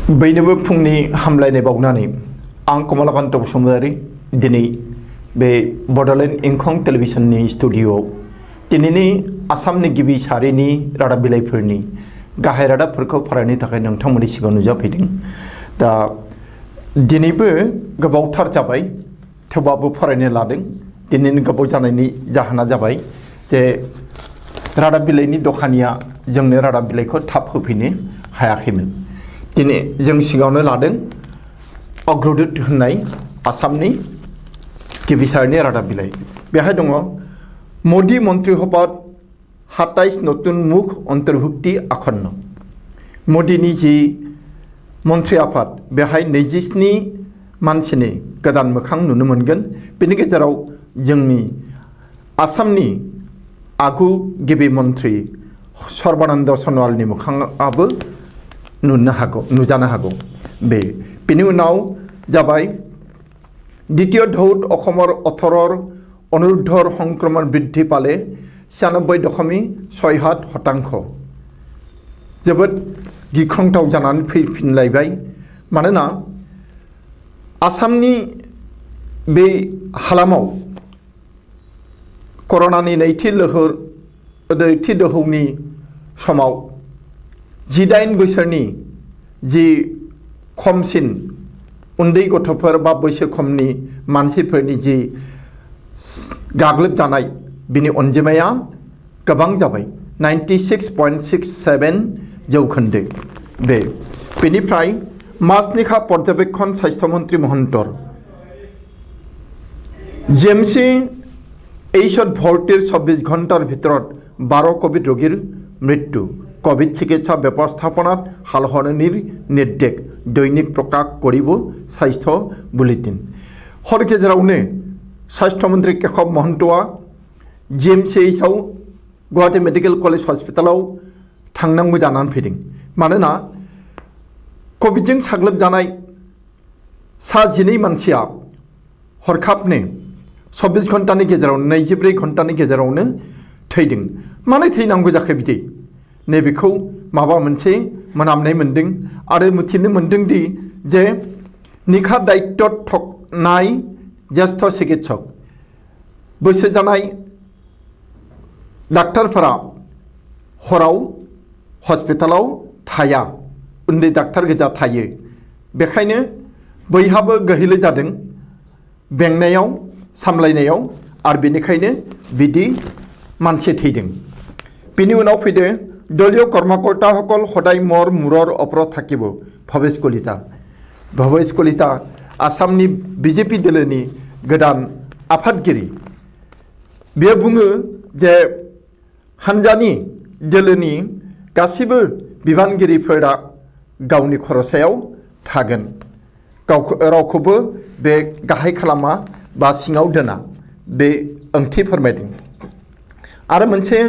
बयनोबो फुंनि हामलायनाय बावनानै आं कमलाकान्त बसुमतारी दिनै बे बड'लेण्ड इंखं टेलिभिजननि स्टुडिअ'आव दिनैनि आसामनि गिबि सारिनि रादाब बिलाइफोरनि गाहाय रादाबफोरखौ फरायनो थाखाय नोंथांमोननि सिगाङाव नुजाफैदों। दा दिनैबो गोबावथार जाबाय थेवबाबो फरायनो लादों। दिनैनि गोबाव जानायनि जाहोना जाबाय जे रादाब बिलाइनि दखानिया जोंनो रादाब बिलाइखौ थाब होफैनो हायाखैमोन। दिनै जों सिगाङावनो लादों अग्रदूत होननाय आसामनि गिबि सारिनि रादाब बिलाइ। बेहाय दङ मोदी मन्त्रिसभात 27 नतुन मुख अन्तर्भुक्ति आखन्न। मोदीनि जि मन्त्रि आफाद बेहाय 27 मानसिनि गोदान मोखां नुनो मोनगोन। बेनि गेजेराव जोंनि आसामनि आगु गिबि मन्त्रि सर्बानन्द सन'वालनि मोखाङाबो नुजानो हागौ। बेनि उनाव जाबाय द्वितीय ढौत अखমৰ 18 অনুৰুদ্ধৰ সংক্ৰমণ বৃদ্ধি পালে 96.67%। जोबोद गिख्रंथाव जानानै फैफिनलायबाय। मानोना आसामनि बे हालामाव कर'नानि नैथि दोहौनि समाव 18 बोसोरनि जि खमसिन उन्दै गथ'फोर बा बैसो खमनि मानसिफोरनि जि गाग्लोबजानाय बिनि अनजिमाया गोबां जाबाय 96.67%। बेनिफ्राय माजनिखा पर्यवेक्षण স্বাস্থ্যমন্ত্রী মহন্তৰ জিএমচি এইচত ভৰ্তিৰ 24 ঘণ্টাৰ ভিতৰত 12 কোভিড ৰোগীৰ মৃত্যু। কোভিড চিকিৎসা ব্যৱস্থাপনাত সালসলনিৰ নিৰ্দেশ দৈনিক প্ৰকাশ কৰিব স্বাস্থ্য বুলেটিন। हर गेजेरावनो স্বাস্থ্যমন্ত্ৰী केशव महन्तआ जिएमसिएइचआव गुवाहाटी मेडिकेल कलेज हस्पिटालाव थांनांगौ जानानै फैदों। मानोना कोभिडजों साग्लोबजानाय 12 मानसिया हरखाबनो 24 घन्टानि गेजेरावनो 24 घन्टानि गेजेरावनो थैदों। मानो थैनांगौ जाखो बिदि नैबेखौ माबा मोनसे मोनामनाय मोन्दों आरो मिथिनो मोन्दों दि जे निखा दायित्व थकनाय ज्येष्ठ चिकित्सक बैसो जानाय डाक्टारफोरा हराव हस्पिटालाव थाया, उन्दै डाक्टार गोजा थायो। बेखायनो बयहाबो गोहैले जादों बेंनायाव सामलायनायाव आरो बेनिखायनो बिदि मानसि थैदों। बिनि उनाव फैदो दलीय कर्मकर्ताসকল सदाय मूৰৰ ওপৰত থাকিব ভৱেশ কলিতা आसामनि बिजेपि दोलोनि गोदान आफादगिरि। बेयो बुङो जे हानजानि दोलोनि गासिबो बिबानगिरिफोरा गावनि खर'सायाव थागोन, रावखौबो बे गाहाय खालामा बा सिङाव दोना, बे ओंथि फोरमायदों। आरो मोनसे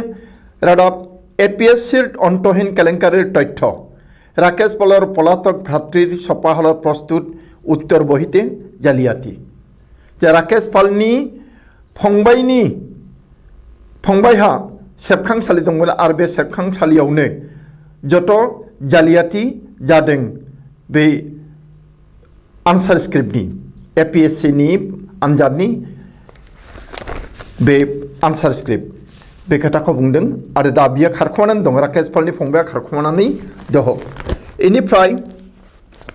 रादाब एपिएससिर अन्तहीन केलेंकारिर तथ्य राकेश पाলৰ पलातक भ्रातृৰ छपाहলৰ प्रस्तुत उत्तर बहिते जालियाती। जे राकेश पालनि फंबायहा सेबखांसालि दंमोन आरो बे सेबखांसालियावनो जत जालियाती जादों बे आनसार स्क्रिप्टनि एपिएससिनि आनजादनि बे आनसार स्क्रिप्ट बे खोथाखौ बुंदों। आरो दा बियो खारखुमानानै दं, राकेश पालनि फंबाया खारखुमानानै दङ। इनिफ्राय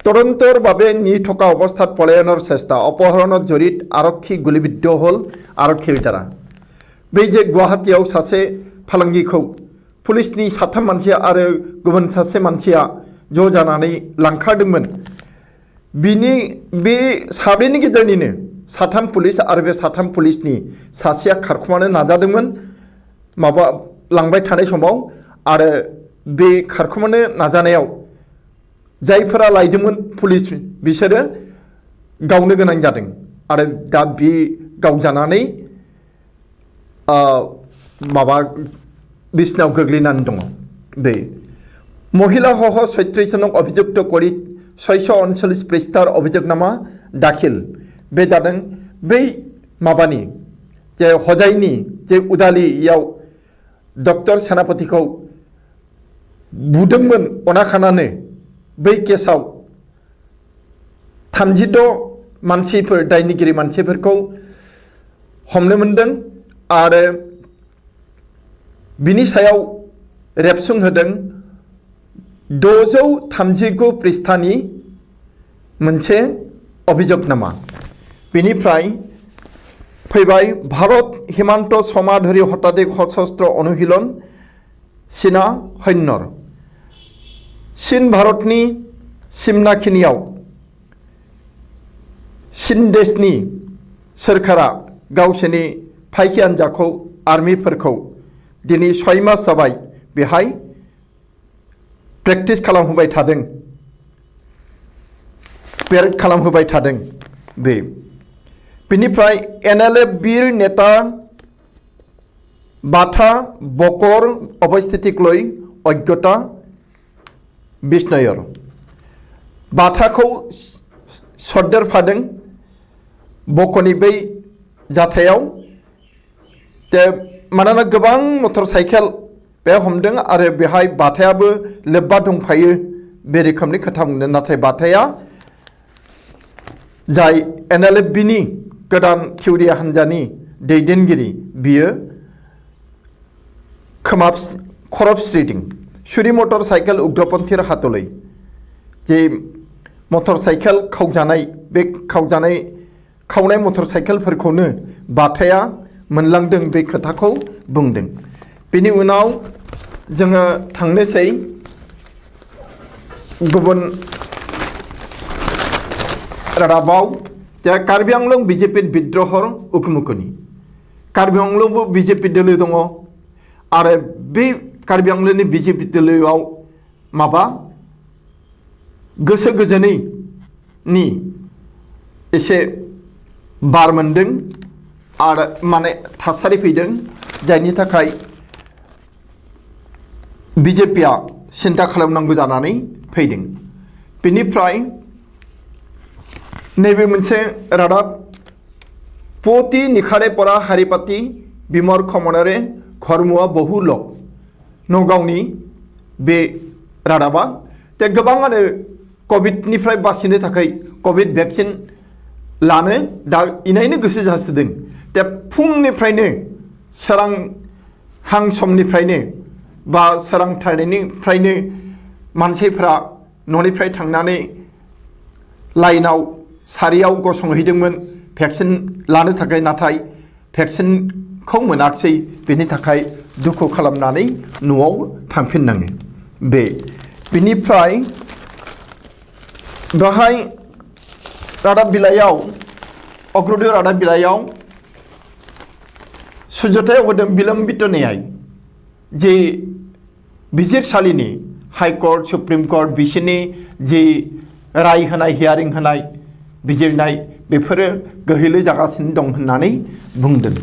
তদন্তৰ বাবে নি থকা অৱস্থাত পলায়নৰ চেষ্টা, অপহৰণত জড়িত আৰক্ষী গুলীবিদ্ধ হ'ল আৰক্ষীৰ দ্বাৰা। बै जे गुवाहाटीयाव सासे फालांगिखौ पुलिसनि 3 मानसिया आरो गुबुन सासे मानसिया ज' जानानै लांखारदोंमोन। बिनि बे साब्रैनि गेजेरनिनो 3 पुलिस आरो बे 3 पुलिसनि सासेया खारखुमानो नाजादोंमोन माबा लांबाय थानाय समाव। आरो बे खारखुमानो नाजानायाव जायफोरा लायदोंमोन पुलिस बिसोरो गावनो गोनां जादों आरो दा बे गावजानानै माबा बिसनायाव गोग्लैनानै दङ। बे महिलासह 36 जनक अभियुक्त কৰি 639 पृष्ठार अभियोगनामा दाखिल। बे जादों बै माबानि जे हजाइनि जे उदालियाव डक्टर सेनापतिखौ बुदोंमोन अनाखानानो बै केसाव 36 मानसिफोर दायनिगिरि मानसिफोरखौ हमनो मोनदों आरो बिनि सायाव रेबसुंहोदों 639 पृष्ठानि मोनसे अभियोगनामा। बेनिफ्राय फैबाय भारत हिमांत समाधुरी हतादिक सशस्त्र अनुशीलन चीना सैन्यर। चीन भारतनि सिमनाखिनियाव चीन देशनि सोरखारा गावसोरनि फायखि हान्जाखौ आर्मिफोरखौ दिनै 6 मास जाबाय बेहाय प्रेक्टिस खालामहोबाय थादों, पेरेड खालामहोबाय थादों। बेनिफ्राय NLF वीर नेता बाथा बकर अवस्थितिकलै अज्ञता बिष्णयर। बाथाखौ सरदेरफादों बकनि बै जाथायाव। मानोना गोबां मटर साइकेल बे हमदों आरो बेहाय बाथायाबो लोब्बा दंफायो बे रोखोमनि खोथा बुंदों। नाथाय बाथाया जाय NLF-नि गोदान थिउरिया हान्जानि दैदेनगिरि बियो खरबस्रिदों। सुरि मटर साइकेल उग्रपन्थी हातलै जे मटर साइकेल खावजानाय बे खावनाय मटर साइकेलफोरखौनो बाथाया मोनलांदों बे खोथाखौ बुंदों। बेनि उनाव जोङो थांनोसै गुबुन रादाबाव। कार्बि आंलं BJP बिद्रहर उखुमुखनि। कार्बि आंलंबो BJP दोलो दङ आरो बे कार्बि आंलंनि BJP दोलोआव माबा गोसो गोजोनैनि एसे बार मोनदों आरो माने थासारि फैदों जायनि थाखाय BJPआ सिन्था खालामनांगौ जानानै फैदों। बेनिफ्राय नैबे मोनसे रादाब पुति निखारे परा हारिपाति बिमर खमनरे खरमुआ बहु लक नगावनि बे रादाबा। गोबाङानो कभिडनिफ्राय बासिनो थाखाय कभिड भेक्सिन लानो दा इनायनो गोसो जासोदों। फुंनिफ्रायनो सोरांहां समनिफ्रायनो बा सोरांथारनायनिफ्रायनो मानसिफ्रा न'निफ्राय थांनानै लाइनाव सारियाव गसंहैदोंमोन भेक्सिन लानो थाखाय। नाथाय भेक्सिनखौ मोनाखिसै, बेनि थाखाय दुखु खालामनानै न'आव थांफिननाङो। बेनिफ्राय बेहाय रादाब बिलाइयाव अग्रदूय रादाब बिलाइयाव सुजुथायाव होदों बिलम्बित न्याय जे बिजिरसालिनि हाइकर्ट सुप्रिम कोर्ट बिसोरनि जे राय होनाय हियारिं होनाय बिजिरनाय बेफोरो गोहैलो जागासिनो दं होननानै बुंदों।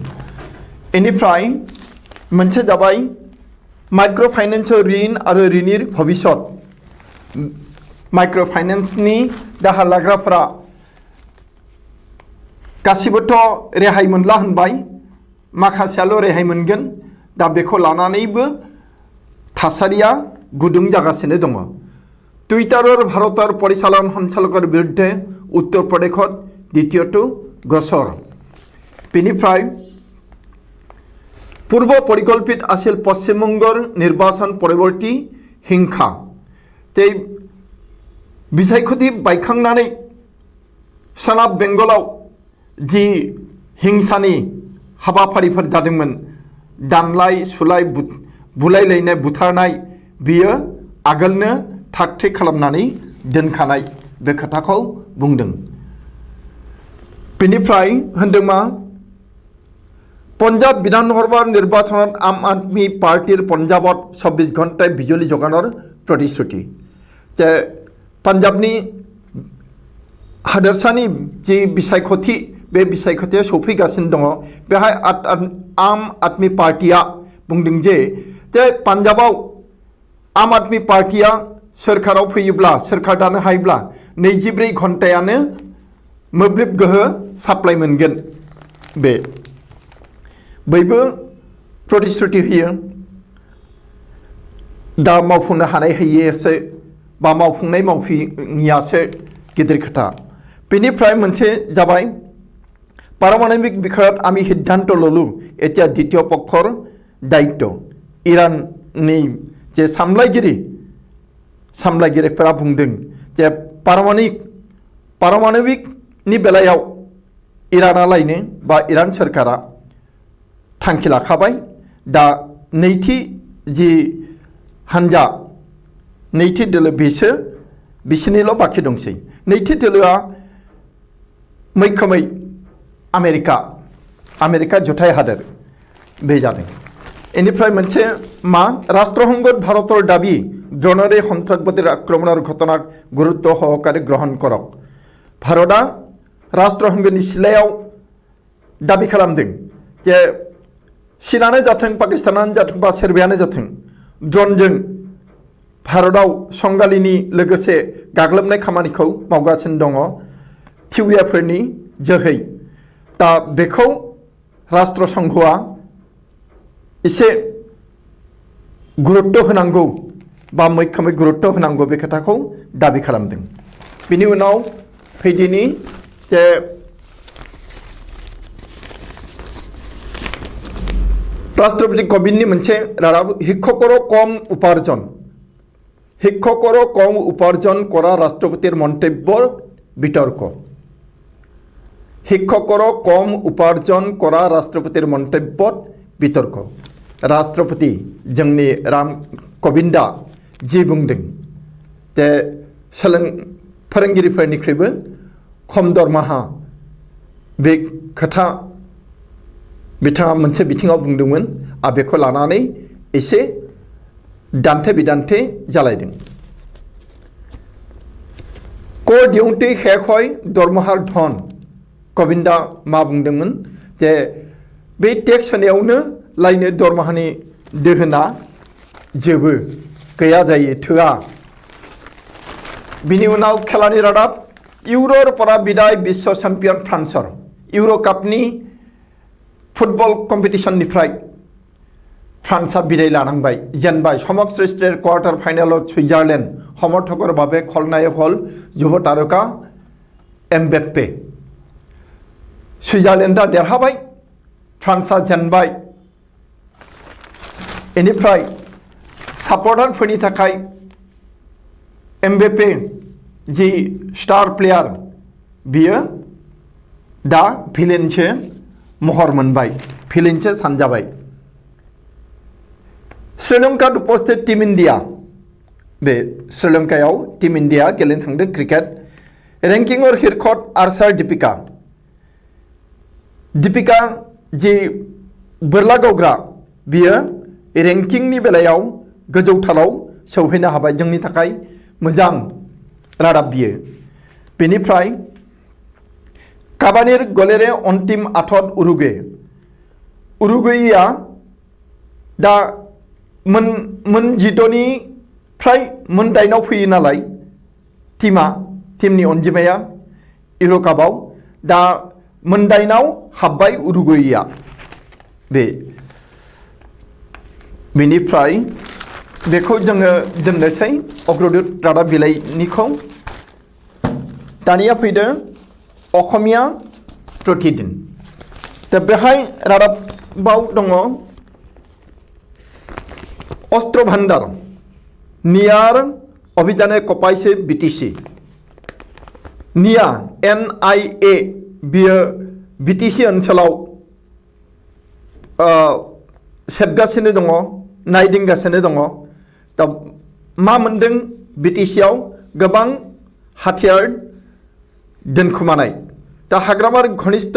बेनिफ्राय मोनसे जाबाय माइक्र' फाइनेन्सआव ऋण आरो ऋणनि भबिष्यत। माइक्र' फाइनेन्सनि दाहार लाग्राफोरा गासिबोथ' रेहाय मोनला होनबाय, माखासेयाल' रेहाय मोनगोन। दा बेखौ लानानैबो थासारिया गुदुं जागासिनो दङ। टुइटारर भारतर परिचालन सञ्चालकर बिरुद्धे उत्तर प्रदेशत द्वितीयটো गोचर। बेनिफ्राय पूर्व परिकल्पित आसिल पश्चिमबंगर निर्वाचन परवर्ती हिंसा। बिसायख'थि बायखांनानै सोनाब बेंगलाव जि हिंसानि हाबाफारिफोर जादोंमोन, दानलाय सुलाय बुलायलायनाय बुथारनाय, बियो आगोलनो थाग थिग खालामनानै दोनखानाय बे खोथाखौ बुंदों। बेनिफ्राय होनदों मा पन्जाब विधानसभा निर्वाचन आम आदमी पार्टीर पन्जाबत 24 घन्टाय बिजुली जगानर प्रतिश्रुति। जे पान्जाबनि हादोरसानि जि बिसायख'थि बे बिसायख'थिया सफैगासिनो दङ। बेहाय आम आदमी पार्टीया बुंदों जे पान्जाबाव आम आदमी पार्टीया सोरखाराव फैयोब्ला, सोरखार दानो हायोब्ला 24 घन्टायानो मोब्लिब गोहो साप्लाय मोनगोन। बयबो प्रतिश्रुति होयो, दा मावफुंनो हानाय होयैयासो बा मावफुंनाय मावफुङियासो गिदिर खोथा। बेनिफ्राय मोनसे जाबाय पारमाणविक বিষয়ত আমি সিদ্ধান্ত ললো এতিয়া দ্বিতীয় পক্ষৰ দায়িত্ব ইৰানनि যে सामलायगिरिफोरा बुंदों जे पारमाणविकनि बेलायाव इराना लायनो बा इरान सोरखारा थांखि लाखाबाय दा नैथि जि हानजा नैथि दोलो बिसोरनिल' बाखि दंसै नैथि दोलोआ मैखोमै आमेरिका जुथाइ हादोर बे जादों इनिफ्राय मोनसे मा राष्ट्रसंघत भारतर दाबी ड्रोनेৰে সন্ত্ৰাসবাদীৰ আক্ৰমণৰ ঘটনাক গুৰুত্ব সহকাৰে গ্ৰহণ কৰক भारतआ राष्ट्रसंघनि सिलायाव दाबि खालामदों जे चीनानो जाथों पाकिस्तानानो जाथों बा सोरबायानो जाथों ड्रोनजों भारतआव संगालिनि लोगोसे गाग्लोबनाय खामानिखौ मावगासिनो दङ थिउरियाफोरनि जोहै दा बेखौ राष्ट्रसंघआ एसे गुरुत्व होनांगौ बा मैखोमै गुरुत्व होनांगौ बे खोथाखौ दाबि खालामदों बिनि उनाव फैदिनि जे राष्ट्रपति कोविंदनि मोनसे रादाब शिक्षकरो कम उपार्जन करा राष्ट्रपतिर मन्तव्যৰ বিতৰ্ক শিক্ষকৰো কম উপাৰ্জন কৰা ৰাষ্ট্ৰপতিৰ মন্তব্যত বিতৰ্ক राष्ट्रपति जोंनि राम कोविंदा जि बुंदों जे फोरोंगिरिफोरनिख्रुइबो खम दरमाहा बे खोथा बिथाङा मोनसे बिथिङाव बुंदोंमोन आरो बेखौ लानानै एसे दान्थे बिदान्थे जालायदों कर दिउन्थि शेष হয় दरमाहार धन कोविंदा मा बुंदोंमोन जे बे टेक्स होनायावनो लायनो दरमाहानि दोहोना जोबो गैया जायो थोआ बिनि उनाव खेलानि रादाब इउरोर পৰা बिदाय विश्व चेम्पियन फ्रान्सर इउरो कापनि फुटबल कम्पिटिशननिफ्राय फ्रान्सआ बिदाय लानांबाय जेनबाय समक सृष्टिर क्वार्टार फाइनालाव सुइजारलेण्ड समर्थকৰ বাবে खलनायक हल যুৱ तारका एमबेप्पे सुइजारलेण्डआ देरहाबाय फ्रान्सआ जेनबाय इनिफ्राय सापर्टारफोरनि थाखाय एमबेप्पे जि स्टार प्लेयार बियो दा भिलेनसो महर मोनबाय भिलेनसो सानजाबाय श्रीलंका उपस्थित टीम इंडिया बे श्रीलंकायाव टीम इंडिया गेलेनो थांदों क्रिकेट रेंकिंगर हिरखत आर्चार दीपिका जि बोरला गावग्रा बियो रेंकिंनि बेलायाव गोजौथाराव सौहैनो हाबाय जोंनि थाखाय मोजां रादाब बियो बेनिफ्राय काबानिर गलेरे अन्तिम आठत उरुगुएया दा मोन जिद'निफ्राय मोन दाइनाव फैयो नालाय टीमनि अनजिमाया इउर' कापआव दा मोन दाइनाव हाबबाय उरुगुएया बेनिफ्राय बेखौ जोङो दोननोसै अग्रदूत रादाब बिलाइनिखौ दानिया फैदो असमिया प्रतिदिन दा बेहाय रादाबाव दङ अस्त्र भान्डार नियार अभियाने कपाइसे बिटिसि निया NIA बियो बिटिसि ओनसोलाव सेबगासिनो दङ नायदिंगासिनो दङ दा मा मोनदों बिटिसिआव गोबां हाथियार दोनखुमानाय दा हाग्रामार घनिष्ठ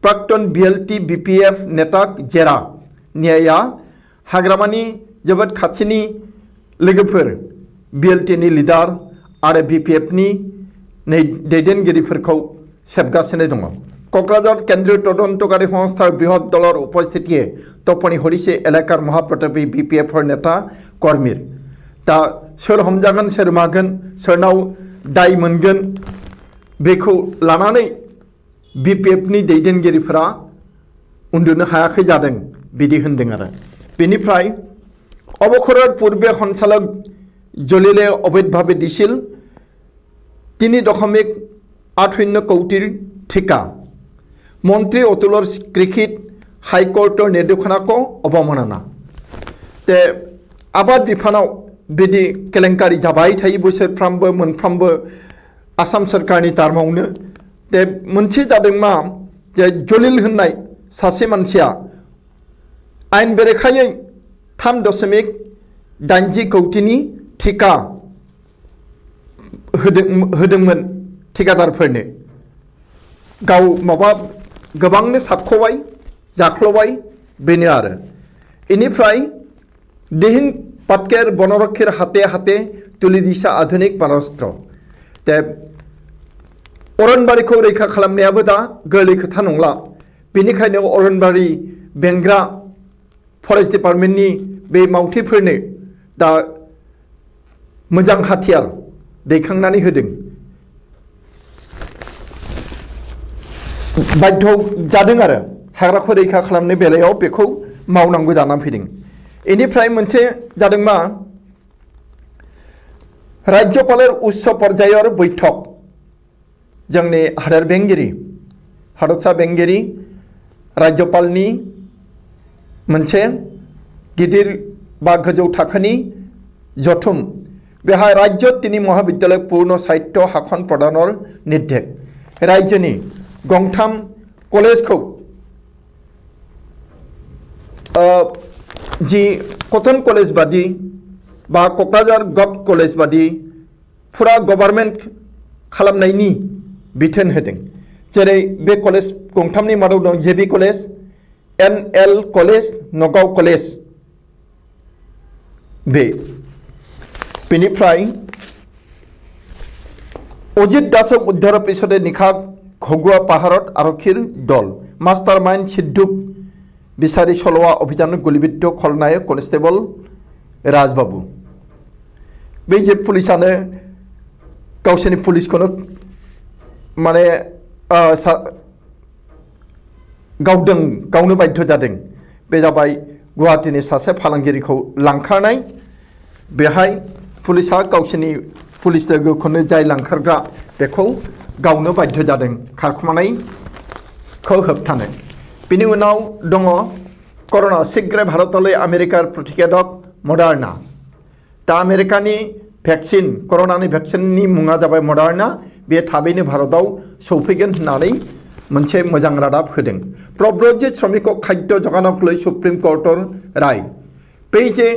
प्राक्तन BLT BPF नेता जेरा नियाया हाग्रामानि जोबोद खाथिनि लोगोफोर BLTनि लिडार आरो BPFनि दैदेनगिरिफोरखौ सेबगासिनो दङ क'क्राझार केन्द्रीय तदन्तकारि संस्थार बृहत दলৰ उपस्थितिये तपनी हरिसे एलेकार महाप्रतापी BPFर नेता कर्मीर दा सोर हमजागोन सोर मागोन सोरनाव दाय मोनगोन बेखौ लानानै BPFनि दैदेनगिरिफोरा उन्दुनो हायाखै जादों बिदि होनदों आरो बेनिफ्राय অৱসৰৰ পূৰ্বে সঞ্চালক জলিলে অবৈধভাৱে দিছিল 3.5 8 কৌটির ঠিকা মন্ত্রী অতুলর স্বীকৃত হাইকোর্টের নির্দেশনাखौ অবমাनना ते आबाद बिफानाव बिदि केलेंकारि जाबाय थायो बोसोरफ्रामबो मोनफ्रामबो आसाम सरकारनि टार्मावनो ते मोनसे जादों मा जे जलिल होननाय सासे मानसिया आइन बेरेखायै 3.80 कौटिनि ठिका होदोंमोन ठिकादारफोरनो गाव माबा गोबांनो साबख'बाय जाख्ल'बाय बेनो आरो इनिफ्राय दिहिं पाटकेर बनरक्षीर हाते हाते तुलि दिसा आधुनिक मारास्त्र ते अरनबारिखौ रैखा खालामनायाबो दा गोरलै खोथा नंला बेनिखायनो अरनबारि बेंग्रा फरेस्ट डिपार्टमेन्टनि बे मावथिफोरनो दा मोजां हाथियार दैखांनानै होदों बाध्य जादों आरो हाग्राखौ रैखा खालामनो बेलायाव बेखौ मावनांगौ जानानै फैदों इनिफ्राय मोनसे जादों मा राज्यपालेर उच्च पर्यायर बैठक जोंनि हादोर बेंगिरि हादरसा बेंगिरि राज्यपालनि मोनसे गिदिर बा गोजौ थाखोनि जथुम बेहाय राज्य 3 महाविद्यालय पूर्ण साहित्य हाखन प्रदानर निर्देश राज्योनि गंथाम कलेजखौ जी कटन कलेज बादि बा कक्राझार गभ कलेज बादि फुरा गभार्नमेन्ट खालामनायनि बिथोन होदों जेरै बे कलेज गंथामनि मादाव दं J B college NL college Nagaon college बेनिफ्राय अजित दासक उद्धार परिषदे निखा घगुआ पाहारत आरक्षीर दल मास्टार माइंड सिद्धुक बिसारी सलवा अभियान गुलिबिद्ध खलनायक कन्स्टेबल राजबाबू बे जे पुलिसानो गावसोरनि पुलिसखौनो माने गावनो बाध्य जादों बे जाबाय गुवाहाटीनि सासे फालांगिरिखौ लांखारनाय बेहाय पुलिसा गावसोरनि पुलिस लोगोखौनो जाय लांखारग्रा बेखौ गावनो बाध्य जादों खारखुमानायखौ होबथानो बिनि उनाव दङ कर'ना शीघ्र भारतले आमेरिकार प्रतिषेधक मडार्ना दा आमेरिकानि भेक्सिन कर'नानि भेक्सिननि मुङा जाबाय मडार्ना बे थाबैनो भारताव सौफैगोन होननानै मोनसे मोजां रादाब होदों प्रब्रजित श्रमिक खाद्य जगानक लै सुप्रिम कर्टर राय बै जे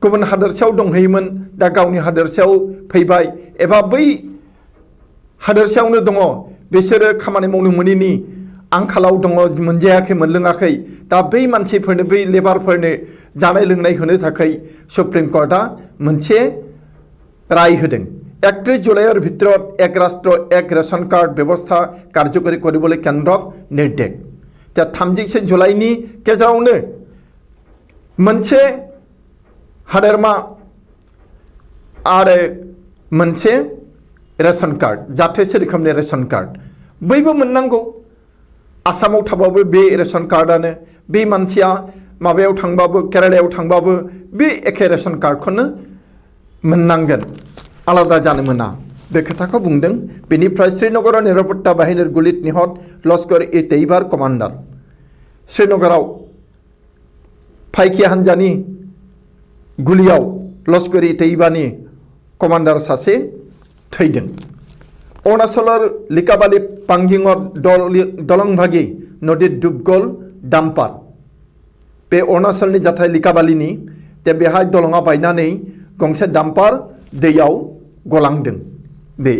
गुबुन हादोरसायाव दंहैयोमोन दा गावनि हादोरसायाव फैबाय एबा बै हादोरसायावनो दङ बिसोरो खामानि मावनो मोनैनि आंखालाव दङ मोनजायाखै मोनलोङाखै दा बै मानसिफोरनो बै लेबारफोरनो जानाय लोंनाय होनो थाखाय सुप्रिम कर्टआ मोनसे राय होदों 31 जुलाइर भितरत एक राष्ट्र एक रेशन कार्ड व्यवस्था कार्यकरी কৰিবলৈ केन्द्रक निर्देश दा 30 जुलाइनि गेजेरावनो मोनसे हादोरमा आरो मोनसे रेशन कार्ड जाथोसे रोखोमनि रेशन कार्ड बयबो मोननांगौ आसामाव थाबाबो बे रेशन कार्डानो बे मानसिया माबायाव थांबाबो केरालायाव थांबाबो बे एखे रेशन कार्डखौनो मोननांगोन आलादा जानो मोना बे खोथाखौ बुंदों बेनिफ्राय श्रीनगराव निरापत्ता बाहिनीर गुलित निहत लश्कर-ए-तैयबार कमान्डार श्रीनगराव फाइकि हान्जानि गुलियाव लश्कर-ए-तैयबानि कमान्डार सासे थैदों अरुणाचলৰ लिकाबाली पांगिङत दलंभागी नदीत डुब गल डाम्पार बे अरुणाचलनि जाथाय लिकाबालीनि ते बेहाय दलङा बायनानै गंसे डाम्पार दैयाव गलांदों बे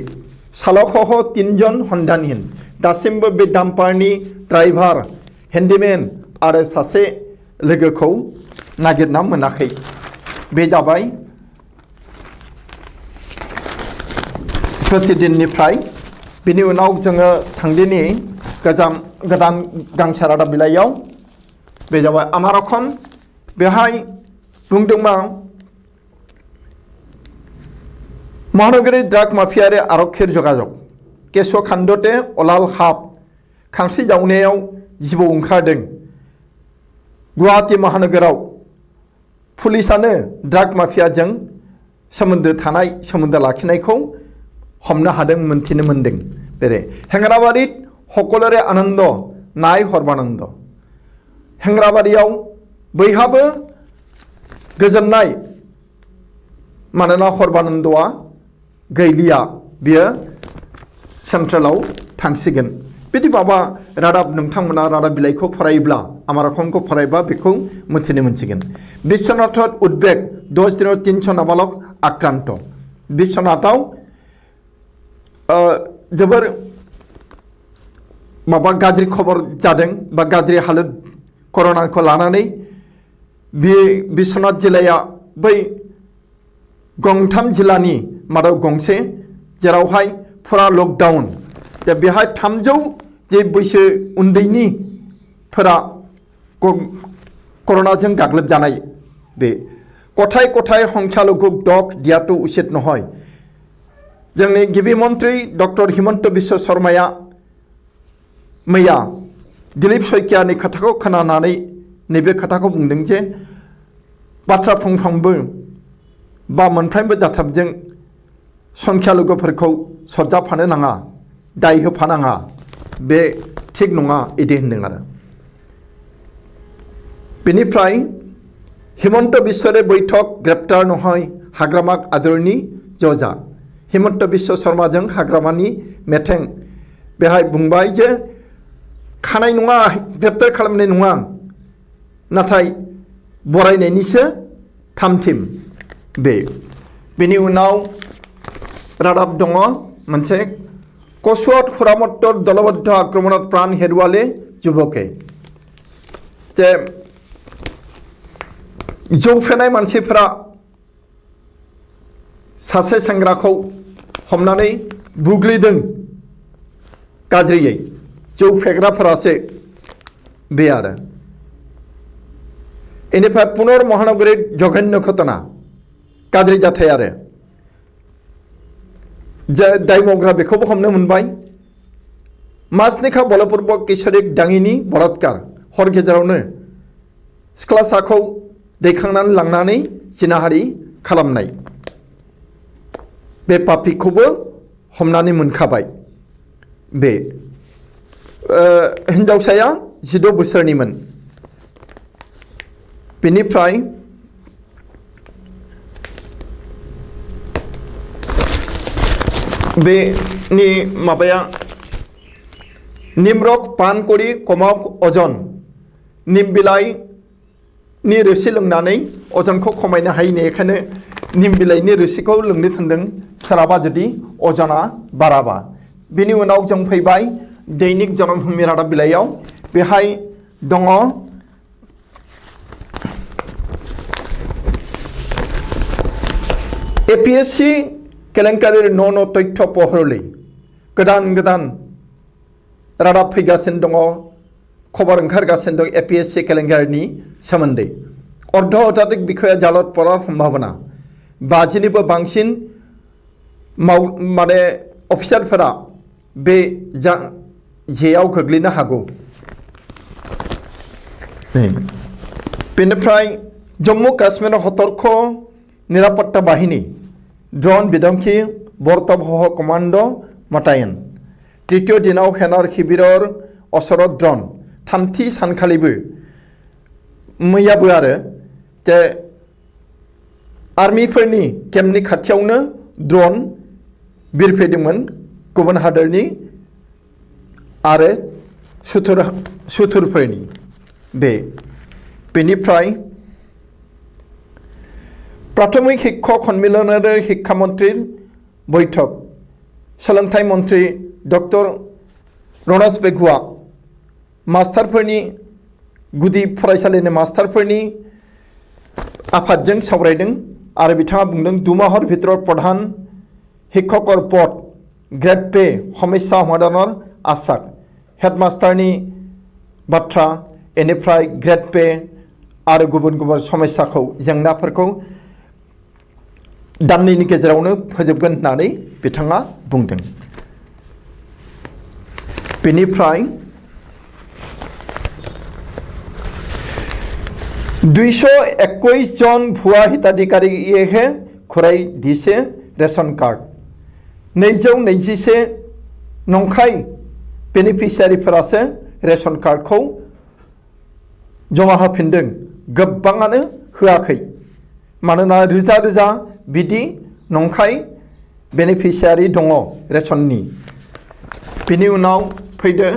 सालकसह 3 जन सन्धानहीन दासिमबो बे डाम्पारनि ड्राइभार हेन्डिमेन आरो सासे लोगोखौ नागिरना मोनाखै बे जाबाय प्रतिदिननिफ्राय बिनि उनाव जोङो थांदिनि गोदान गांसे रादाब बिलाइयाव बे जाबाय आमार असम बेहाय बुंदों मा महानगरी ड्राग माफियारि आरक्षीर जगाजग केस' खान्दते अलाल हाब खांसि जावनायाव जिबौ ओंखारदों गुवाहाटी महानगराव पुलिसानो ड्राग माफियाजों सोमोन्दो लाखिनायखौ हमनो हादों मोनथिनो मोनदों बेरे हेंग्राबारित सकलोरे आनंद नाय हरबानंद हेंग्राबारियाव बयहाबो गोजोननाय मानोना हरबानन्दआ गैलिया बियो सेन्ट्रेलाव थांसिगोन बिदि माबा रादाब नोंथांमोना रादाब बिलाइखौ फरायोब्ला आमार रखमखौ फरायबा बेखौ मिथिनो मोनसिगोन बिश्वनाथत उद्वेग 10 दिनाव 300 नाबालक आक्रांत बिश्वनाथाव जोबोर माबा गाज्रि खबर जादों बा गाज्रि हालोद कर'नाखौ लानानै बे बिश्वनाथ जिल्लाया बै गंथाम जिल्लानि मादाव गंसे जेरावहाय फुरा लकडाउन दा बेहाय 300 जे बैसो उन्दैनि फोरा कर'नाजों गाग्लोबजानाय बे गथाय गथाय संख्यालघु दक दियाथ' उचित নহয় जोंनि गिबि मन्त्रि डक्टर हिमन्त बिश्व शर्माया मैया दिलीप शइकियानि खोथाखौ खोनानानै नैबे खोथाखौ बुंदों जे बाथ्रा फंफ्रोमबो बा मोनफ्रोमबो जाथाबजों संख्यालघुफोरखौ सरजाबफानो नाङा दाय होफानाङा बे थिग नङा इदि होनदों आरो बेनिफ्राय हिमन्त बिश्वरे बैठक ग्रेप्टार নহয় हाग्रामा आदरनि जजा हिमन्त बिश्व शर्माजों हाग्रामानि मेथें बेहाय बुंबाय जे खानाय नङा ग्रेप्टार खालामनाय नङा नाथाय बरायनायनिसो थामथिम बेनि उनाव रादाब दङ मोनसे कसुआत हुरामत्तर दलबद्ध आक्रमणत प्राण हेरुवाले जुबके जे जौ फेनाय मानसिफोरा सासे सेंग्राखौ हमनानै बुग्लिदों गाज्रियै जौ फेग्राफोरासो बे आरो इनिफ्राय पुनर महानगरी जघन्य घटना गाज्रि जाथाय आरो दाय मावग्रा बेखौबो हमनो मोनबाय मासनिखा बलपूर्वक किशोरी दाङिनि बलात्कार हर गेजेरावनो सिख्लासाखौ दैखांनानै लांनानै जिनाहारि खालामनाय बे पापिखौबो हमनानै मोनखाबाय बे हिन्जावसाया 16 बोसोरनिमोन बेनिफ्राय बेनि माबाया निमरक पान करि कमाव अजन निम बिलाइनि रोसि लोंनानै अजनखौ खमायनो हायैनि बेखायनो निम बिलाइनि रोसिखौ लोंनो थिनदों सोरहाबा जुदि अजना बाराबा बेनि उनाव जों फैबाय दैनिक जनमभूमि रादाब बिलाइयाव बेहाय दङ APSC केलेंकारि न' तथ्य पहरलै गोदान गोदान रादाब फैगासिनो दङ खबर ओंखारगासिनो दं APSC केलेंकारिनि सोमोन्दै अर्ध अधाधिक बिखया जालत परार सम्भावना 50निबो बांसिन माने अफिसारफोरा बे जेयाव गोग्लैनो हागौ बेनिफ्राय जम्मू काश्मीर हतर्क निरापत्ता बाहिनी ड्रोन बिदंखि बर्तबह कमान्डो मतायन तृतीय दिनाव हेनार शिबिरर असरत ड्रोन थामथि सानखालिबो मैयाबो आरो जे आर्मिफोरनि केम्पनि खाथियावनो ड्रोन बिरफैदोंमोन गुबुन हादोरनि आरो सुथुरफोरनि बेनिफ्राय प्राथमिक शिक्षक सम्मिलनारि शिक्षा मन्त्रीर बैठक सोलोंथाइ मन्त्री डक्टर रनज बेगुआ मास्टारफोरनि गुदि फरायसालिनि मास्टारफोरनि आफादजों सावरायदों आरो बिथाङा बुंदों दुमाहर भितरत प्रधान शिक्षकर पद ग्रेड पे समस्या समाधानर आसाक हेडमास्टारनि बाथ्रा एनिफ्राय ग्रेड पे आरो गुबुन गुबुन समस्याखौ जेंनाफोरखौ दाननैनि गेजेरावनो फोजोबगोन होननानै बिथाङा बुंदों बेनिफ्राय 221 जन भुवा हिताधिकारिये खुराय दिसे रेशन कार्ड 221 नंखाय बेनिफिसियारिफोरासो रेशन कार्डखौ जमा होफिनदों गोबाङानो होआखै मानोना रोजा रोजा बिदि नंखाय बेनिफिसियारि दङ रेशननि बिनि उनाव फैदो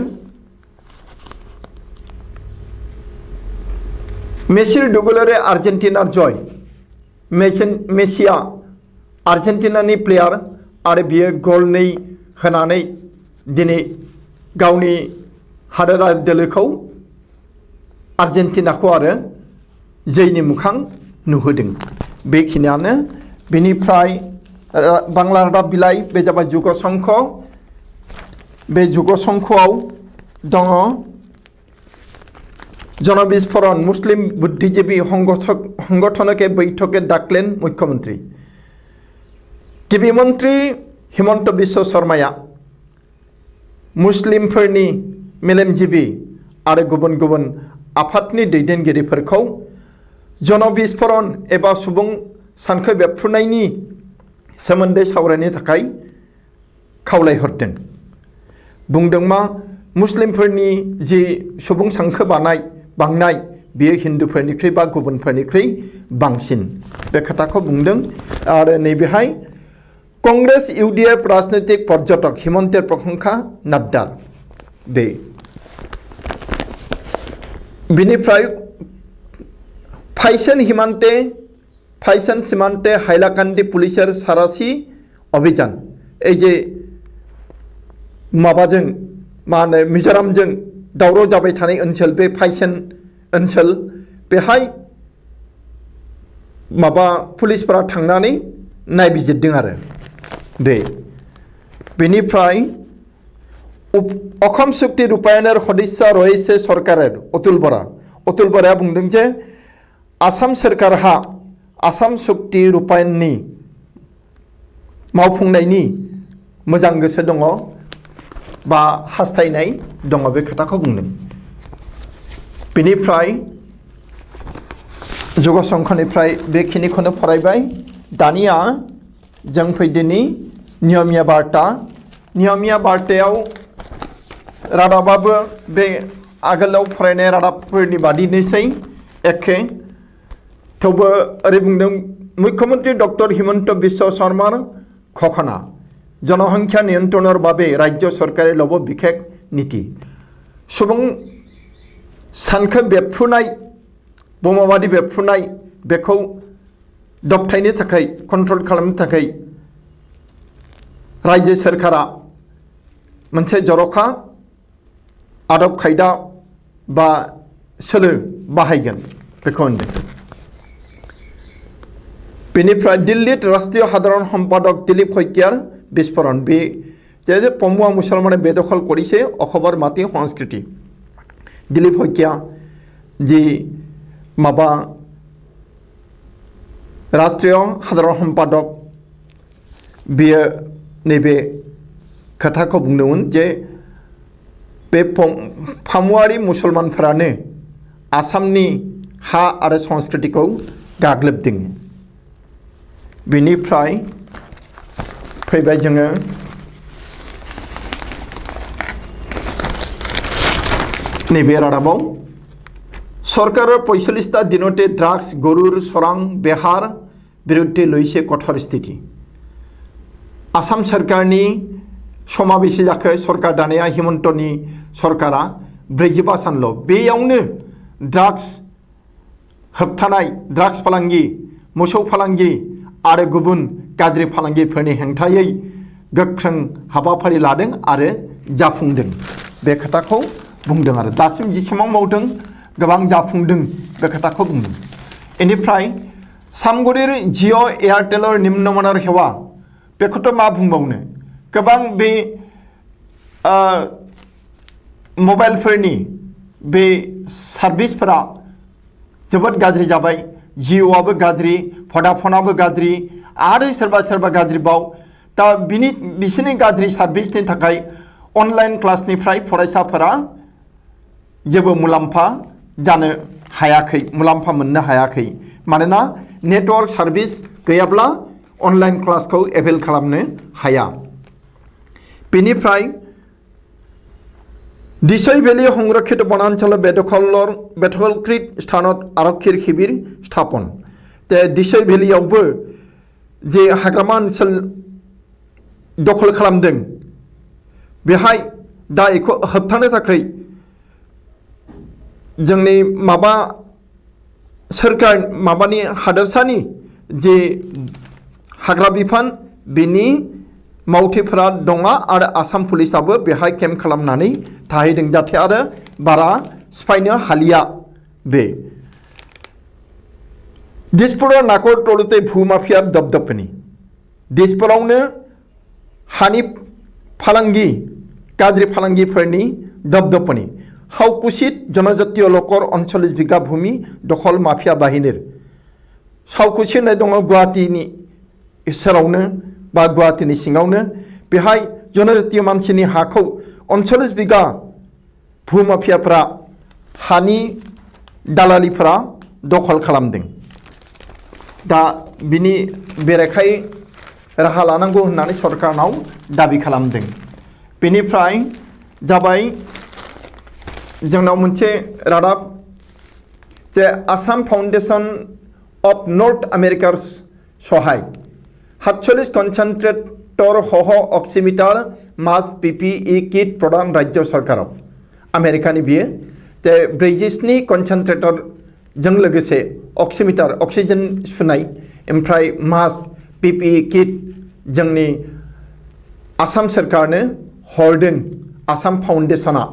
मेसिर दुगुलरे आर्जेन्टिनार जय मेसिया आर्जेन्टिनानि प्लेयार आरो बियो गल 2 होनानै दिनै गावनि हादोरारि दोलोखौ आर्जेन्टिनाखौ आरो जैनि मोखां नुहोदों बेखिनियानो बेनिफ्राय बांला रादाब बिलाइ बे जाबाय जुग संख बे जुग संखआव दङ जनबिस्फोरन मुस्लिम बुद्धिजीवी संगठनके बैठके डाकलेन मुख्यमंत्री गिबि मन्त्री हिमंत बिश्व शर्माया मुस्लिमफोरनि मेलेमजिबि आरो गुबुन गुबुन आफादनि दैदेनगिरिफोरखौ जनबिस्फोरन एबा सुबुं सानखो बेरफ्रुनायनि सोमोन्दै सावरायनो थाखाय खावलायहरदों बुंदों मा मुस्लिमफोरनि जि सुबुं सानखो बांनाय बियो हिन्दुफोरनिख्रुइ बा गुबुनफोरनिख्रुइ बांसिन बे खोथाखौ बुंदों आरो नैबेहाय कांग्रेस इउडिएफ राजनैतिक पर्यटक हिमन्त प्रशंसा नाड्डा बे बिनिफ्राय फाइसन सीमान्ते हाइलाकान्दी पुलिसर सारासी अभियान এই যে माबाजों मा होनो मिजोरामजों दावराव जाबाय थानाय ओनसोल बे फाइसन ओनसोल बेहाय माबा पुलिसफोरा थांनानै नायबिजिरदों आरो बेनिफ्राय অসম চুক্তি রূপায়ণের সদস্য রয়েছে সরকারের অতুল বরাया बुंदों जे आसाम सरकारहा आसाम चुक्ति रूपायणनि मावफुंनायनि मोजां गोसो दङ बा हास्थायनाय दङ बे खोथाखौ बुंदों बेनिफ्राय जुग संखनिफ्राय बेखिनिखौनो फरायबाय दानिया जों फैदिनि नियमिया बार्तायाव रादाबाबो बे आगोलाव फरायनाय रादाबफोरनि बादिनोसै एखे थेवबो ओरै बुंदों मुख्यमंत्री डक्टर हिमंत बिश्व शर्मार घोषणा जनसंख्या नियंत्रणर बारे राज्य सरकारे लब विशेष नीति सुबुं सानखो बेरफ्रुनाय बमाबादि बेरफ्रुनाय बेखौ दबथायनो थाखाय कन्ट्रल खालामनो थाखाय राज्य सरकारा मोनसे जर'खा आदब खायदा बा सोलो बाहायगोन बेखौ होनदों बेनिफ्राय दिल्ली राष्ट्रीय साधारण सम्पादक दिलीप शइकियार বিস্ফোরণ बे जे पमुआ मुसलमाने बेदखल करिছে अखबार माती संस्कृति दिलीप शइकिया जी माबा राष्ट्रीय साधारण सम्पादक बियो नैबे खोथाखौ बुंदोंमोन जे बे फामुआरि मुसलमानफोरानो आसामनि हा आरो संस्कृतिखौ गाग्लोबदों बेनिफ्राय फैबाय जोङो नैबे रादाबाव सरकारेर 45टा दिनते ड्राग्स गरुर सोरां बेहार बिरुद्धे लैसे कठोर स्थिति आसाम सरकारनि समाबेसे जाखो सरकार दानाया हिमन्तनि सरकारा 45 सानल' बेयावनो ड्राग्स होबथानाय ड्राग्स फालांगि मोसौ फालांगि आरो गुबुन गाज्रि फालांगिफोरनि हेंथायै गोख्रों हाबाफारि लादों आरो जाफुंदों बे खोथाखौ बुंदों आरो दासिम जिसिबां मावदों गोबां जाफुंदों बे खोथाखौ बुंदों बेनिफ्राय सामगुरिर जिअ एयारटेलर निम्नमानार हेवा बेखौथ' मा बुंबावनो गोबां बे मबाइलफोरनि बे सार्भिसफोरा जोबोद गाज्रि जाबाय जिअआबो गाज्रि भडाफनाबो गाज्रि आरो सोरबा गाज्रिबाव दा बिसोरनि गाज्रि सार्भिसनि थाखाय अनलाइन क्लासनिफ्राय फरायसाफोरा जेबो मुलाम्फा जानो हायाखै मुलाम्फा मोननो हायाखै मानोना नेटवर्क सार्भिस गैयाब्ला अनलाइन क्लासखौ एभेल खालामनो हाया बेनिफ्राय दिसै भेली সংৰক্ষিত বনাঞ্চল বেদখলকৃত স্থানত আৰক্ষীৰ শিবিৰ স্থাপন তে दिसै भेलियावबो जे हाग्रामा ओनसोल दखल खालामदों बेहाय दा बेखौ होबथानो थाखाय जोंनि माबा सोरखार माबानि हादोरसानि जे हाग्रा बिफान बिनि मावथिफोरा दङ आरो आसाम पुलिसाबो बेहाय केम्प खालामनानै थाहैदों जाहाथे आरो बारा सिफायनो हालिया बे दिसपुराव नाखर टलुते भुमाफिया दबदबनि दिसपुरावनो हानि फालांगि गाज्रि फालांगिफोरनि दबदबनि हावकुसित जनजातीय लकर 39 बिघा भूमि दखल माफिया बाहिनीर हावकुसि होननाय दङ गुवाहाटीनि सेरावनो बा गुवाहाटीनि सिङावनो बेहाय जनजातीय मानसिनि हाखौ 39 बिघा भुमाफियाफोरा हानि दालालिफोरा दखल खालामदों दा बिनि बेरेखायै राहा लानांगौ होननानै सरकारनाव दाबि खालामदों बेनिफ्राय जाबाय जोंनाव मोनसे रादाब जे आसाम फाउन्डेशन अफ नर्थ आमेरिकार सहाय 47 कनसेन्ट्रेटर सह अक्सिमिटार मास्क PPE किट प्रदान राज्य सरकाराव आमेरिकानि बियो ते 40 कनसेन्ट्रेटर जों लोगोसे अक्सिमिटार अक्सिजेन सुनाय ओमफ्राय मास्क PPE किट जोंनि आसाम सरकारनो हरदों आसाम फाउन्डेशना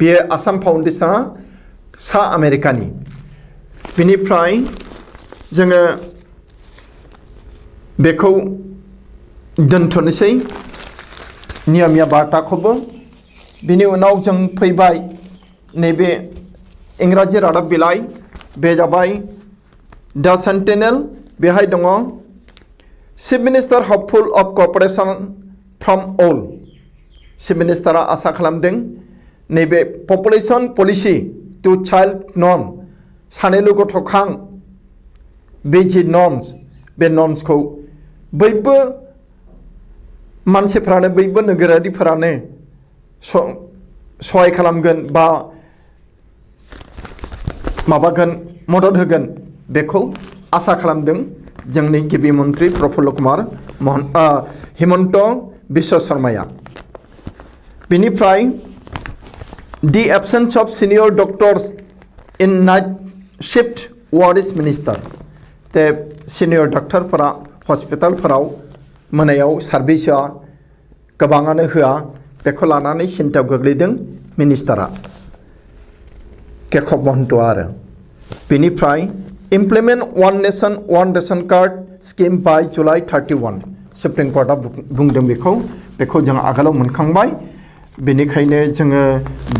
बेयो आसाम फाउन्डेशना सा आमेरिकानि बेनिफ्राय जोङो बेखौ दोनथ'नोसै नियमिया बार्ताखौबो बिनि उनाव जों फैबाय नैबे इंराजि रादाब बिलाइ बे जाबाय द सेन्टिनेल बेहाय दङ chief minister hopeful of cooperation from all chief मिनिस्टारा आसा खालामदों नैबे पपुलेशन पलिसि टु चाइल्ड नर्म सानैल' गथ'खां बे जि नर्म्स बे नर्म्सखौ बयबो मानसिफ्रानो बयबो नोगोरारिफोरानो सहाय खालामगोन बा माबागोन मदद होगोन बेखौ आसा खालामदों जोंनि गिबि मन्त्रि प्रफुल्ल कुमार हिमन्त बिश्व शर्माया बेनिफ्राय the absence of senior doctors in night shift wards minister ते सिनियर डक्टरफोरा हस्पिटालफोराव मोनायाव सार्भिसा गोबाङानो होआ बेखौ लानानै सिन्तायाव गोग्लैदों मिनिस्टारा केशब महन्तआ आरो बेनिफ्राय इमप्लिमेन्ट वन नेशन वन रेशन कार्ड स्किम बाय जुलाइ 31 सुप्रिम कर्टआ बुंदों बेखौ जों आगोलाव मोनखांबाय बेनिखायनो जोङो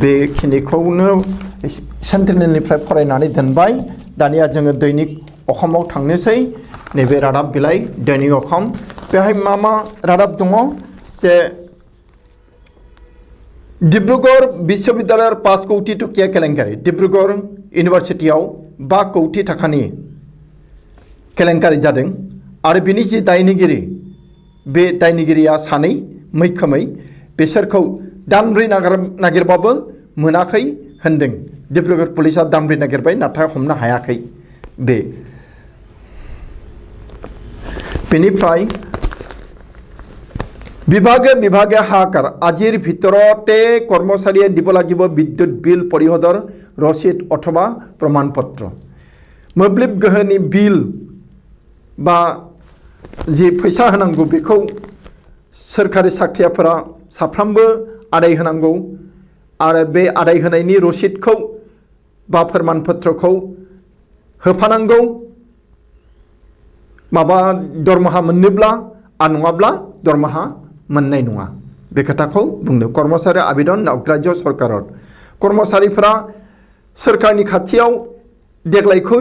बेखिनिखौनो सेन्टिनेलनिफ्राय फरायनानै दोनबाय दानिया जोङो दैनिक अखमाव थांनोसै नैबे रादाब बिलाइ दैनिक अखम बेहाय मा रादाब दङ जे डिब्रुगड़ विश्वविद्यालय 5 कौटि टकिया केलेंकारि डिब्रुगड़ इउनिभार्सिटियाव 5 कौटि थाखानि केलेंकारि जादों आरो बिनि जि दायनिगिरि बे दायनिगिरिया सानै मैखोमै बिसोरखौ दानब्रै नागिरबाबो मोनाखै होनदों डिब्रुगड़ पुलिसा दानब्रै नागिरबाय नाथाय हमनो हायाखै बेनिफ्राय বিভাগে হাহাকাৰ আজিৰ ভিতৰতে কৰ্মচাৰীয়ে দিব লাগিব বিদ্যুৎ বিল পৰিশোধৰ ৰচিদ অথবা প্ৰমাণপত্ৰ मोब्लिब गोहोनि बिल बा जि फैसा होनांगौ बेखौ सोरखारि साख्रियाफोरा साफ्रोमबो आदाय होनांगौ आरो बे आदाय होनायनि रसिदखौ बा फोरमानपत्रखौ होफानांगौ माबा दरमाहा मोननोब्ला आरो नङाब्ला दरमाहा मोननाय नङा बे खोथाखौ बुंदों कर्मचारी आवेदन राज्य सरकारत कर्मचारीफोरा सोरखारनि खाथियाव देग्लायखौ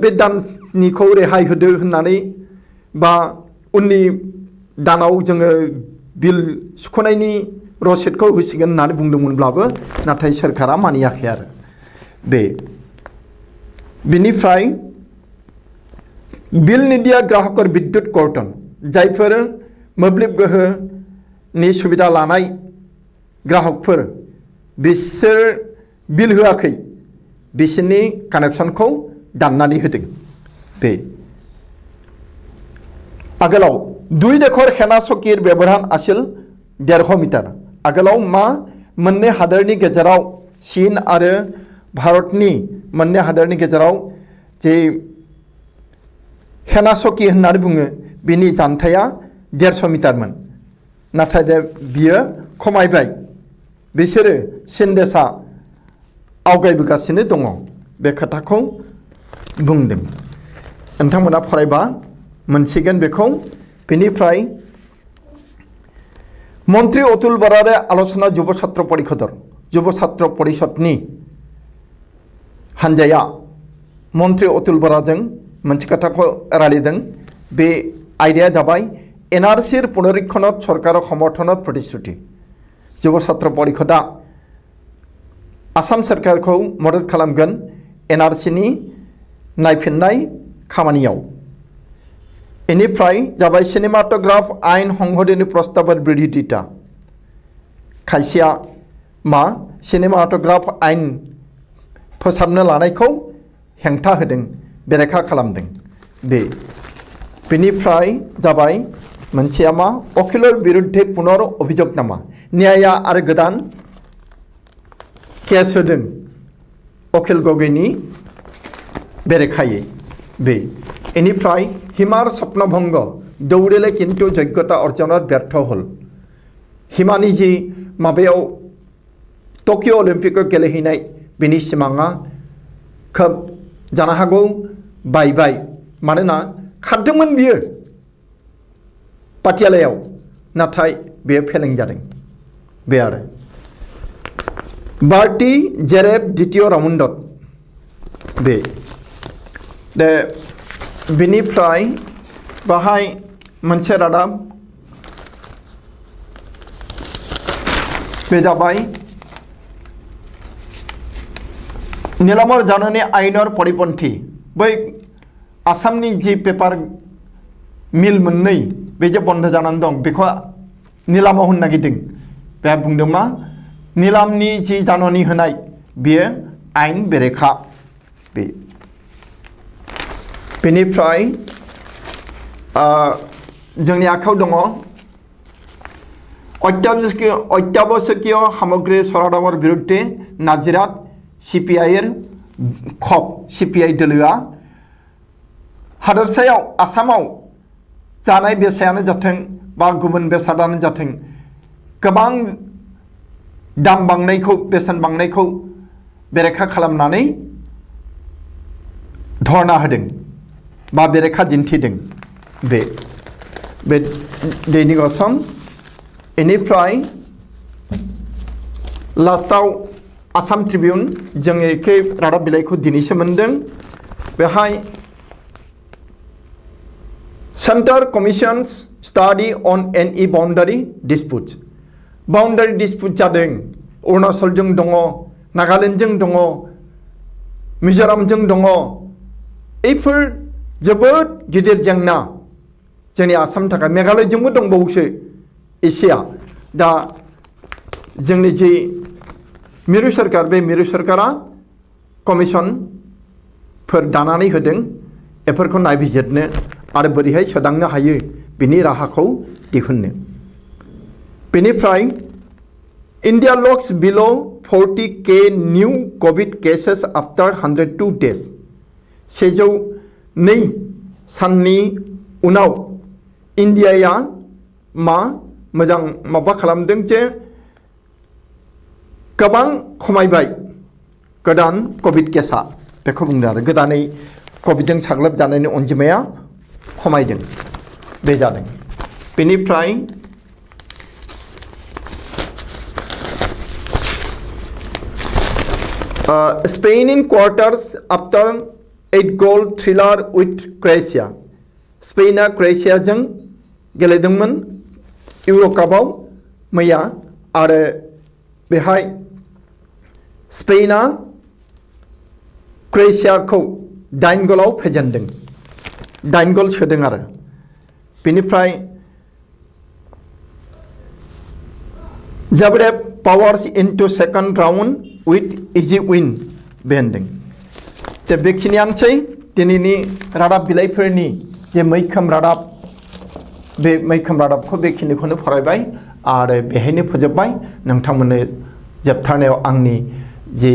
बे दाननिखौ रेहाय होदो होननानै बा उननि दानाव जोङो बिल सुख'नायनि रसिदखौ होसिगोन होननानै बुंदोंमोनब्लाबो नाथाय सोरखारा मानियाखै आरो बेनिफ्राय बिल निदिया ग्राहकर विद्युत कर्तन जायफोर मोब्लिब गोहोनि सुबिदा लानाय ग्राहकफोर बिसोर बिल होआखै बिसोरनि कानेक्सनखौ दाननानै होदों। बे आगोलाव 2 देखर हेना सकिर व्यवधान आसिल 150 मिटार। आगोलाव मा मोननै हादोरनि गेजेराव चीन आरो भारतनि मोननै हादोरनि गेजेराव जे हेना सकि होननानै बुङो बिनि जानथाया 150 मिटारमोन। नाथाय बियो खमायबाय। बिसोरो चीन देशा आवगायबोगासिनो दङ बे खोथाखौ बुंदों। नोंथांमोना फरायबा मोनसिगोन बेखौ। बेनिफ्राय मन्त्री अतुल बरारे आलोचना युव छात्र परिषदनि हानजाया मन्त्री अतुल बराजों मोनसे खोथाखौ रायलायदों। बे आयदाया जाबाय एनआरसिर पुनरीक्षणत सरकार समर्थन प्रतिश्रुति। युव छात्र परिषदा आसाम सरकारखौ मदद खालामगोन एनआरसिनि नायफिननाय खामानियाव। इनिफ्राय जाबाय सिनेमाटोग्राफ आइन संशोधनी प्रस्तावर बिरोधिता। खायसेया मा सिनेमाटोग्राफ आइन फोसाबनो लानायखौ हेंथा होदों, बेरेखा खालामदों। बेनिफ्राय जाबाय मोनसेया मा अखिलर बिरुद्धे पुनर अभियोगनामा। न्याया आरो गोदान केस होदों अखिल गगैनि बेरेखायै। बेनिफ्राय हिमार स्वप्नभंग दौड़ेले किन्तु योग्यता अर्जनत व्यर्थ हल। हिमानि जि माबायाव टकिअ अलिम्पिकआव गेलेहैनाय बिनि सिमाङा खोब जानो हागौ बायबाय। मानोना खारदोंमोन बियो पाटियालायाव, नाथाय बेयो फेलें जादों। बे आरो बार्टी जेरेब द्वितीय राउन्डत। बेनिफ्राय बाहाय मोनसे रादाब बे जाबाय नीलामर जाननी आइनर परिपन्थी। बै आसामनि जि पेपार मिल मोननै बे जे बन्द जानानै दं बेखौ निलामाव होनो नागिरदों। बे बुंदों मा निलामनि जि जाननी होनाय बेयो आइन बेरेखा। बेनिफ्राय जोंनि आखायाव दङ अत्यावश्यकीय सामग्री सरादावर बिरुद्धे नाजिरात सिपिआइर खब। सिपिआइ दोलोआ हादोरसायाव आसामाव जानाय बेसादानो जाथों बा गुबुन बेसादानो जाथों गोबां दाम बांनायखौ बेसेन बांनायखौ बेरेखा खालामनानै धरना होदों बा बेरेखा दिन्थिदों। बे दैनिक असम। इनिफ्राय लास्टाव आसाम ट्रिब्युन। जों एखे रादाब बिलाइखौ दिनैसो मोनदों। बेहाय centre commissions study on NE boundary disputes. Boundary dispute जादों अरुणाचलजों दङ, नागालेण्डजों दङ, मिजोरामजों दङ। बेफोर जोबोद गिदिर जेंना जोंनि आसामनि थाखाय। मेघालयजोंबो दंबावोसो एसेया। दा जोंनि जि मिरु सरकार बे मिरु सरकारा कमिशनफोर दानानै होदों बेफोरखौ नायबिजिरनो आरो बोरैहाय सोदांनो हायो बिनि राहाखौ दिहुननो। बेनिफ्राय इंडिया लक्स बिलो 40K new Covid cases after 102 days। 102 साननि उनाव इन्डियाया मा मोजां माबा खालामदों जे गोबां खमायबाय गोदान कोविड केसा। बेखौ बुंदों आरो गोदानै कोविडजों साग्लोबजानायनि अनजिमाया खमायदों। बे जादों। बेनिफ्राय Spain in quarters after 8 goal thriller with Croatia। स्पेनआ क्र'एशियाजों गेलेदोंमोन इउर'कापआव मैया आरो बेहाय स्पेनआ क्र'एशियाखौ 8 गलाव फेजेनदों। 8 गल सोदों आरो। बेनिफ्राय जाब्रेब powers into second round with easy win बे होनदों। दा बेखिनियानोसै दिनैनि रादाब बिलाइफोरनि जे मैखोम रादाब, बे मैखोम रादाबखौ बेखिनिखौनो फरायबाय आरो बेहायनो फोजोबबाय। नोंथांमोननो जोबथारनायाव आंनि जे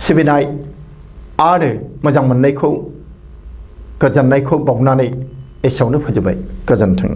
सिबिनाय आरो मोजां मोननायखौ, गोजोननायखौ बावनानै एसेयावनो फोजोबबाय। गोजोन्थों।